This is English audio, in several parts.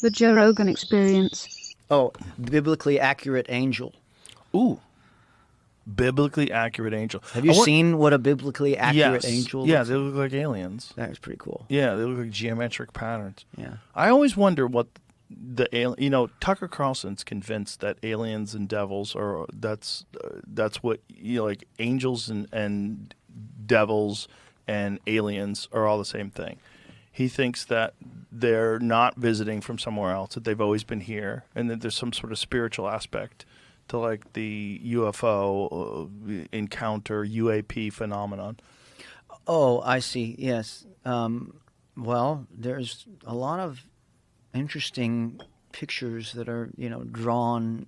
The Joe Rogan Experience. Oh, biblically accurate angel. Ooh. Biblically accurate angel. Have you seen what a biblically accurate angel looks Yeah, they look like aliens. That is pretty cool. Yeah, they look like geometric patterns. Yeah. I always wonder what Tucker Carlson's convinced that aliens and devils are that's what like angels and devils and aliens are all the same thing. He thinks that they're not visiting from somewhere else, that they've always been here, and that there's some sort of spiritual aspect to like the UFO encounter, UAP phenomenon. Oh, I see. Yes. Well, there's a lot of interesting pictures that are, drawn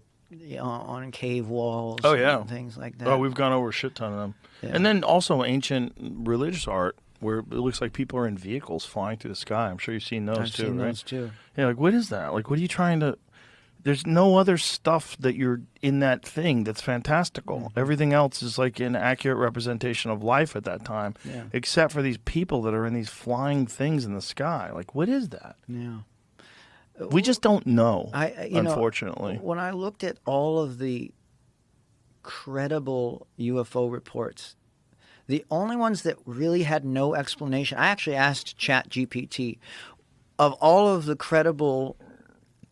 on cave walls. Oh, yeah. And things like that. Oh, we've gone over a shit ton of them. Yeah. And then also ancient religious art where it looks like people are in vehicles flying through the sky. I'm sure you've seen those I've too, seen right? those too. Yeah, like what is that? Like what are you trying to... There's no other stuff that you're in that thing that's fantastical. Mm-hmm. Everything else is like an accurate representation of life at that time, except for these people that are in these flying things in the sky. Like, what is that? Yeah. We just don't know, You unfortunately. when I looked at all of the credible UFO reports, the only ones that really had no explanation, I actually asked ChatGPT, of all of the credible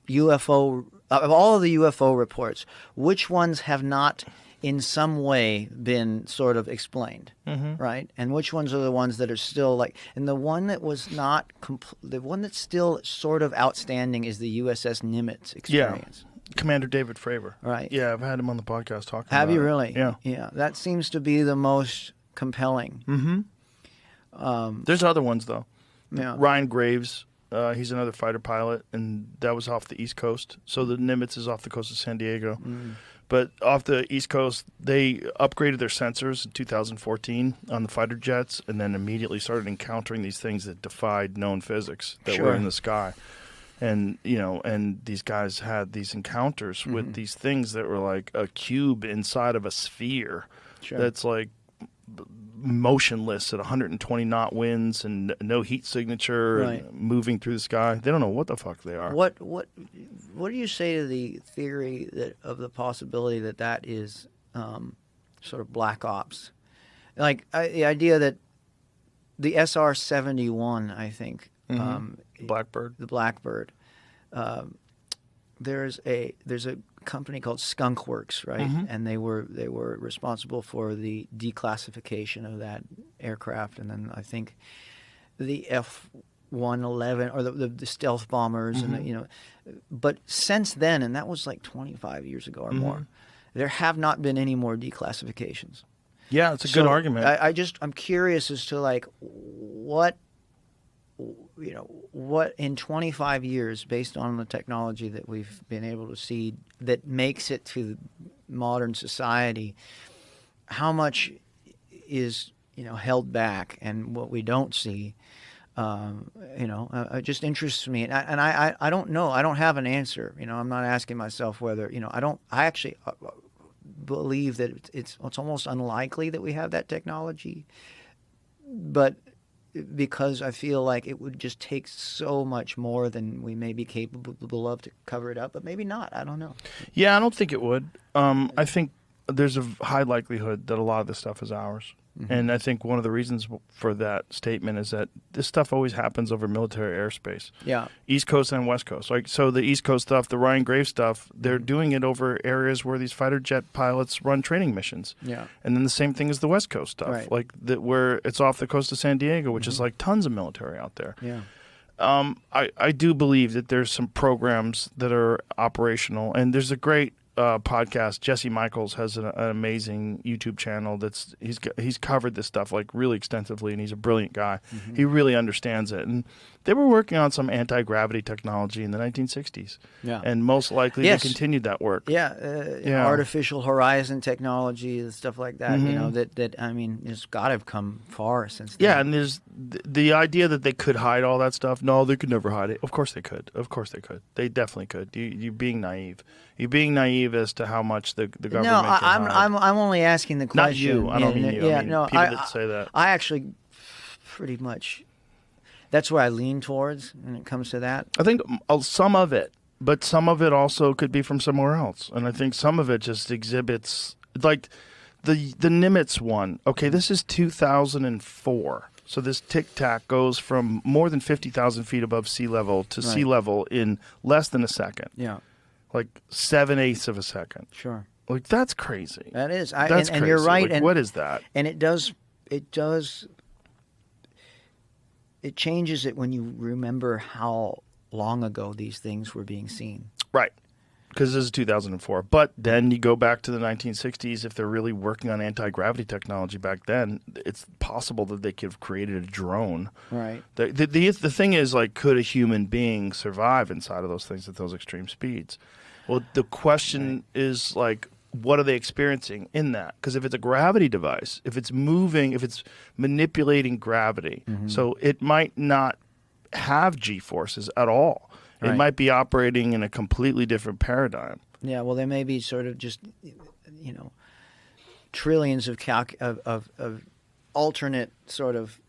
of all of the UFO reports, which ones have not in some way been sort of explained, right? And which ones are the ones that are still like, and the one that was not, the one that's still sort of outstanding is the USS Nimitz experience. Yeah. Commander David Fravor. Right. Yeah, I've had him on the podcast talking about it. Have you really? Yeah. Yeah. That seems to be the most compelling. Mm-hmm. There's other ones, though. Yeah. Ryan Graves, he's another fighter pilot, and that was off the East Coast. So the Nimitz is off the coast of San Diego. But off the East Coast, they upgraded their sensors in 2014 on the fighter jets and then immediately started encountering these things that defied known physics that were in the sky. And, and these guys had these encounters with these things that were like a cube inside of a sphere that's like motionless at 120 knot winds and no heat signature and moving through the sky. They don't know what the fuck they are. What do you say to the theory of the possibility that is sort of black ops? Like the idea that the SR-71, I think, Blackbird. the Blackbird. There's a company called Skunk Works, right? And they were responsible for the declassification of that aircraft, and then I think the F-111 or the stealth bombers, and but since then, and that was like 25 years ago or more, there have not been any more declassifications. Yeah, it's a good argument. I'm curious as to like what in 25 years, based on the technology that we've been able to see that makes it to modern society, how much is held back, and what we don't see, it just interests me, and I don't know. I don't have an answer. I'm not asking myself whether I actually believe that it's almost unlikely that we have that technology, but because I feel like it would just take so much more than we may be capable of to cover it up, but maybe not. I don't know. Yeah, I don't think it would. I think there's a high likelihood that a lot of this stuff is ours. And I think one of the reasons for that statement is that this stuff always happens over military airspace. Yeah. East Coast and West Coast. Like, so the East Coast stuff, the Ryan Graves stuff, they're doing it over areas where these fighter jet pilots run training missions. Yeah. And then the same thing as the West Coast stuff, Right. like where it's off the coast of San Diego, which is like tons of military out there. Yeah. I do believe that there's some programs that are operational, and there's a great podcast. Jesse Michaels has an amazing YouTube channel that's he's covered this stuff like really extensively, and he's a brilliant guy. He really understands it, and they were working on some anti-gravity technology in the 1960s. Yeah. And most likely they continued that work. Yeah, artificial horizon technology and stuff like that. That I mean, it's got to have come far since then. Yeah, and there's the idea that they could hide all that stuff. No, they could never hide it. Of course they could. Of course they could. They definitely could. You're being naive. You're being naive as to how much the government can hide. I'm only asking the question. Not you. I don't mean you. I mean people that say that. I actually pretty much That's where I lean towards when it comes to that. I think some of it, but some of it also could be from somewhere else. And I think some of it just exhibits, like the Nimitz one. Okay, this is 2004. So this Tic Tac goes from more than 50,000 feet above sea level to sea level in less than a second. Yeah. Like 7/8 of a second. Sure. Like, that's crazy. That is. That's and crazy. you're right. Like, and what is that? And it changes it when you remember how long ago these things were being seen. Right. Because this is 2004. But then you go back to the 1960s. If they're really working on anti-gravity technology back then, it's possible that they could have created a drone. Right. The thing is, like, could a human being survive inside of those things at those extreme speeds? Well, the question is, like, what are they experiencing in that? Because if it's a gravity device, if it's moving, if it's manipulating gravity, so it might not have G-forces at all. It might be operating in a completely different paradigm. Yeah, well, there may be sort of just, trillions of alternate sort of,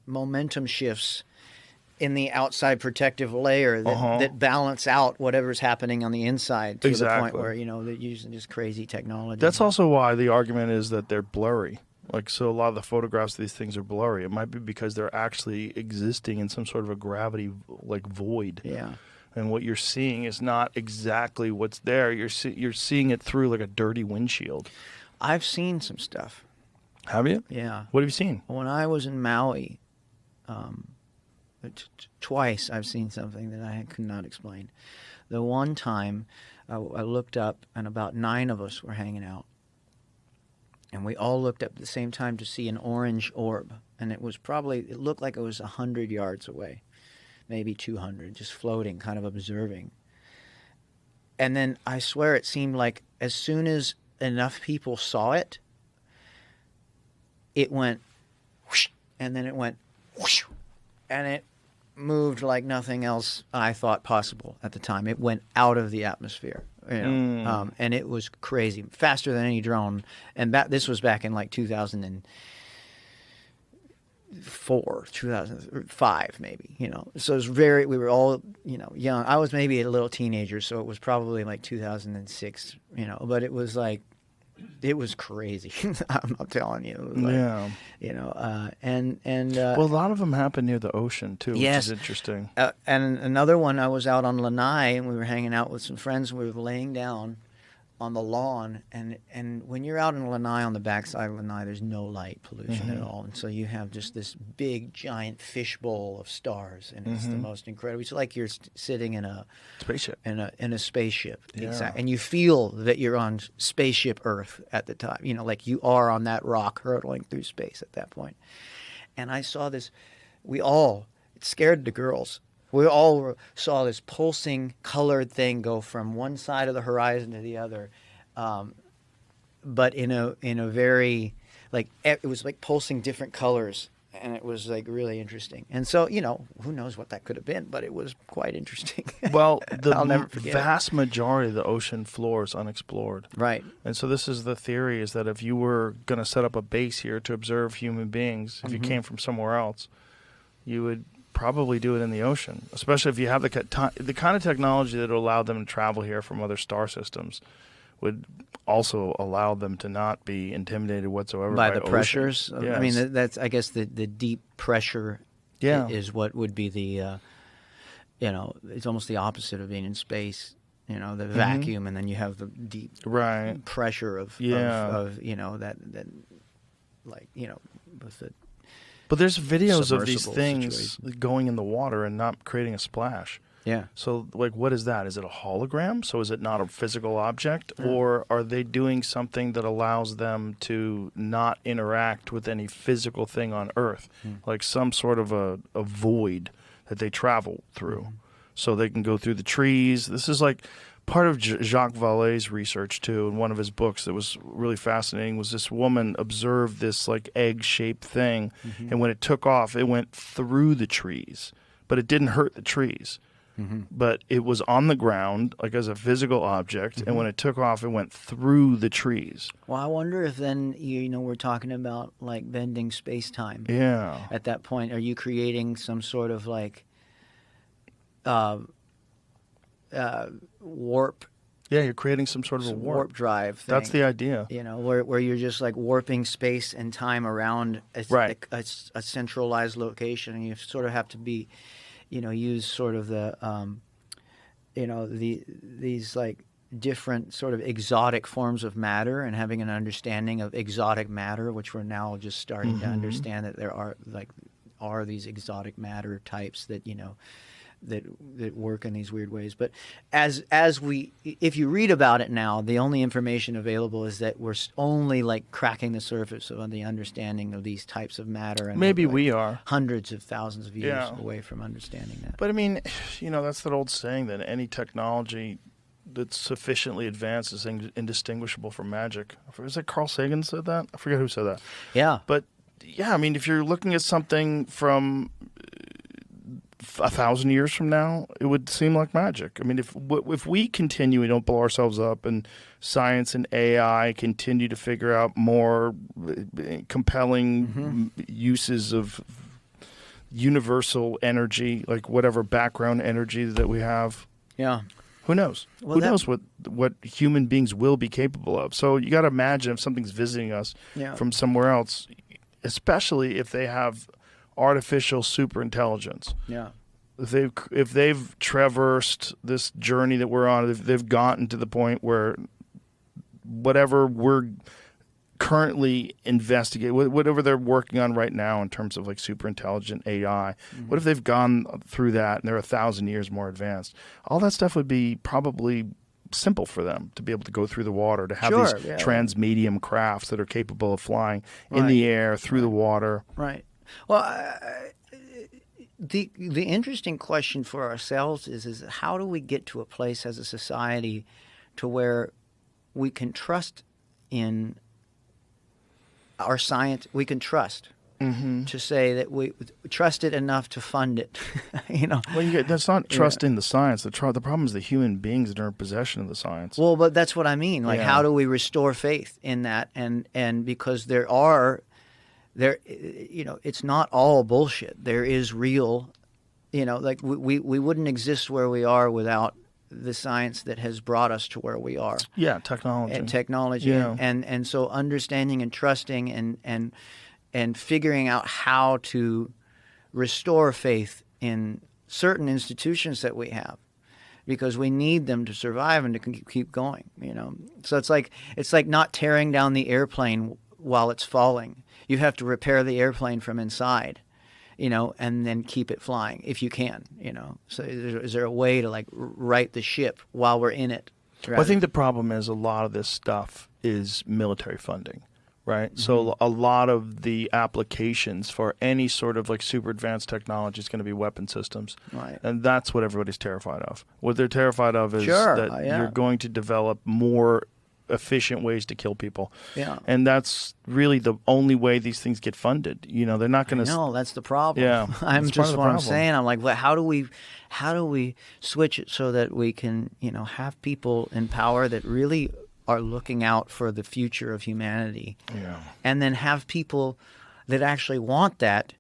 momentum shifts in the outside protective layer that balance out whatever's happening on the inside to the point where, they're using just crazy technology. That's also why the argument is that they're blurry. Like, so a lot of the photographs of these things are blurry. It might be because they're actually existing in some sort of a gravity, like, void. Yeah. And what you're seeing is not exactly what's there. You're seeing it through, like, a dirty windshield. I've seen some stuff. Have you? Yeah. What have you seen? When I was in Maui, twice I've seen something that I could not explain. The one time I looked up and about 9 of us were hanging out. And we all looked up at the same time to see an orange orb. And it looked like it was 100 yards away, maybe 200, just floating, kind of observing. And then I swear it seemed like as soon as enough people saw it, it went whoosh, and then it went whoosh, and it moved like nothing else I thought possible at the time. It went out of the atmosphere. And it was crazy, faster than any drone. And this was back in like 2004, 2005, maybe. So it was we were all young. I was maybe a little teenager, so it was probably like 2006. But it was like, it was crazy. I'm not telling you. It was like, well, a lot of them happen near the ocean too, which is interesting. And another one, I was out on Lanai, and we were hanging out with some friends, and we were laying down on the lawn, and when you're out in Lanai, on the backside of Lanai, there's no light pollution at all, and so you have just this big giant fishbowl of stars, and it's the most incredible. It's like you're sitting in a spaceship. In a spaceship, exactly, and you feel that you're on spaceship Earth at the time. Like you are on that rock hurtling through space at that point. And I saw this. It scared the girls. We all saw this pulsing colored thing go from one side of the horizon to the other, but in a very, like, it was like pulsing different colors, and it was like really interesting. And so, who knows what that could have been, but it was quite interesting. Well, I'll never forget vast majority of the ocean floor is unexplored. Right. And so this is the theory, is that if you were going to set up a base here to observe human beings, if you came from somewhere else, you would probably do it in the ocean, especially if you have the kind of technology that would allow them to travel here from other star systems, would also allow them to not be intimidated whatsoever by the ocean. pressures. Yes. I mean, that's, I guess, the deep pressure is what would be the, it's almost the opposite of being in space. The vacuum, and then you have the deep pressure of that like, with the. But there's videos of these things situation. going in the water and not creating a splash. Yeah. So, like, what is that? Is it a hologram? So is it not a physical object? Or are they doing something that allows them to not interact with any physical thing on Earth? Like some sort of a void that they travel through. So they can go through the trees. This is like part of Jacques Vallée's research, too, in one of his books that was really fascinating, was this woman observed this, like, egg-shaped thing, and when it took off, it went through the trees, but it didn't hurt the trees. but it was on the ground, like as a physical object, and when it took off, it went through the trees. Well, I wonder if then, we're talking about like bending space-time. Yeah. At that point, are you creating some sort of like warp? Yeah, you're creating some sort of a warp drive thing. That's the idea. Where you're just like warping space and time around a centralized location, and you sort of have to be, use sort of the, these like different sort of exotic forms of matter, and having an understanding of exotic matter, which we're now just starting to understand that there are these exotic matter types that that work in these weird ways. But if you read about it now, the only information available is that we're only like cracking the surface of the understanding of these types of matter, and maybe like we are hundreds of thousands of years away from understanding that. But I mean, that's that old saying that any technology that's sufficiently advanced is indistinguishable from magic. Is it Carl Sagan said that? I forget who said that. Yeah. But yeah, I mean, if you're looking at something from 1,000 years from now, it would seem like magic. I mean, if we continue, we don't blow ourselves up, and science and AI continue to figure out more compelling uses of universal energy, like whatever background energy that we have. Yeah. Who knows? Who knows what human beings will be capable of? So you got to imagine if something's visiting us from somewhere else, especially if they have artificial super intelligence. Yeah. If they've traversed this journey that we're on, if they've gotten to the point where whatever we're currently investigating, whatever they're working on right now in terms of like super intelligent AI, what if they've gone through that and they're 1,000 years more advanced? All that stuff would be probably simple for them to be able to go through the water, to have these transmedium crafts that are capable of flying in the air, through the water. Right. Well, the interesting question for ourselves is how do we get to a place as a society to where we can trust in our science? We can trust to say that we trust it enough to fund it. Well, that's not trust in the science. The problem is the human beings that are in possession of the science. Well, but that's what I mean. Like, how do we restore faith in that? And because it's not all bullshit. There is real, like we wouldn't exist where we are without the science that has brought us to where we are. Yeah, technology. And so understanding and trusting and figuring out how to restore faith in certain institutions that we have, because we need them to survive and to keep going. So it's like not tearing down the airplane while it's falling. You have to repair the airplane from inside, and then keep it flying if you can, So is there a way to like right the ship while we're in it? Well, I think the problem is a lot of this stuff is military funding, right? So a lot of the applications for any sort of like super advanced technology is going to be weapon systems. Right. And that's what everybody's terrified of. What they're terrified of is that you're going to develop more efficient ways to kill people. Yeah. And that's really the only way these things get funded. They're not going to. No, that's the problem. Yeah. I'm saying. I'm like, well, how do we switch it so that we can, have people in power that really are looking out for the future of humanity. Yeah. And then have people that actually want that